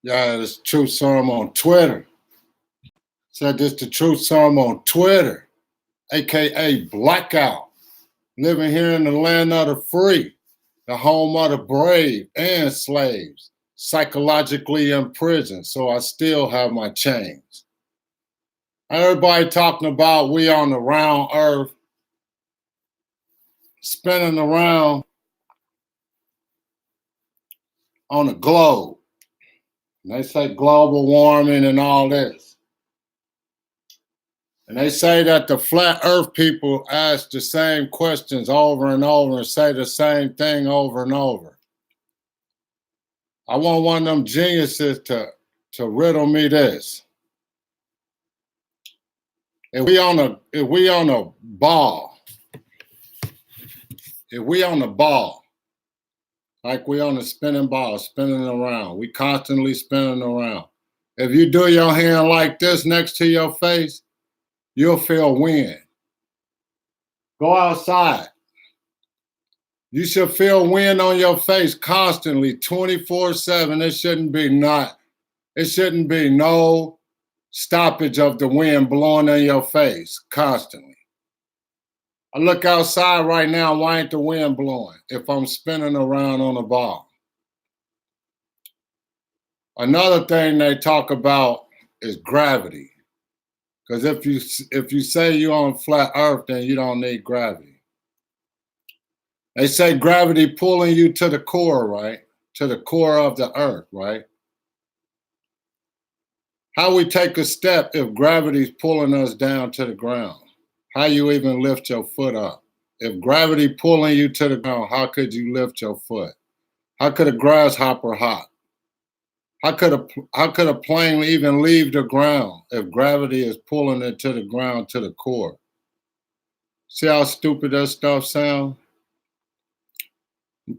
Yeah, this Truth Serum on Twitter. Said this the Truth Serum on Twitter, aka Blackout. Living here in the land of the free, the home of the brave and slaves, psychologically imprisoned, so I still have my chains. Everybody talking about we on the round earth, spinning around on the globe. And they say global warming and all this. And they say that the flat earth people ask the same questions over and over and say the same thing over and over. I want one of them geniuses to riddle me this. If we on a ball, like we on a spinning ball, spinning around, we constantly spinning around. If you do your hand like this next to your face, you'll feel wind. Go outside. You should feel wind on your face constantly, 24/7. It shouldn't be no stoppage of the wind blowing in your face constantly. I look outside right now, why ain't the wind blowing if I'm spinning around on a ball? Another thing they talk about is gravity. Because if you say you're on flat earth, then you don't need gravity. They say gravity pulling you to the core, right? To the core of the earth, right? How we take a step if gravity's pulling us down to the ground? How you even lift your foot up? If gravity pulling you to the ground, how could you lift your foot? How could a grasshopper hop? How could a plane even leave the ground if gravity is pulling it to the ground to the core? See how stupid that stuff sounds?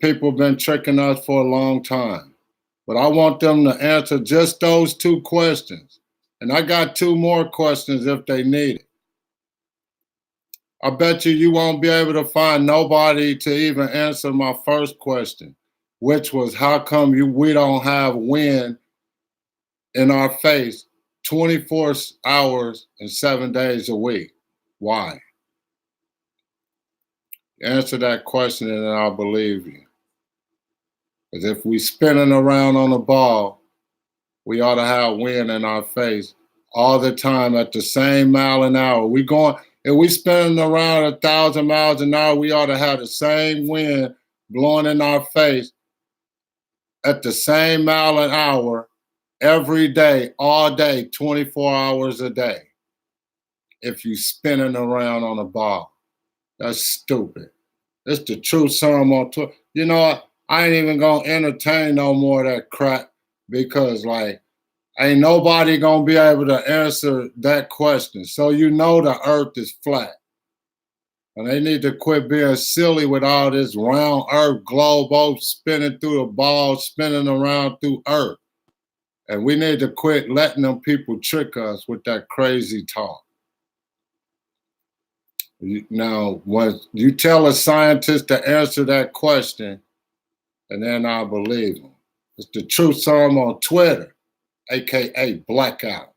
People have been tricking us for a long time. But I want them to answer just those two questions. And I got two more questions if they need it. I bet you won't be able to find nobody to even answer my first question, which was how come we don't have wind in our face 24 hours and 7 days a week? Why? Answer that question and I'll believe you. Because if we spinning around on a ball, we ought to have wind in our face all the time at the same mile an hour. If we spinning around 1,000 miles an hour, we ought to have the same wind blowing in our face at the same mile an hour every day, all day, 24 hours a day. If you spinning around on a ball, that's stupid. It's the Truth Serum on Twitter. You know what? I ain't even gonna entertain no more of that crap because ain't nobody gonna be able to answer that question. So you know the earth is flat. And they need to quit being silly with all this round earth globe spinning through the ball, spinning around through earth. And we need to quit letting them people trick us with that crazy talk. Now, when you tell a scientist to answer that question, and then I'll believe them. It's the Truth Serum on Twitter, aka Blackout.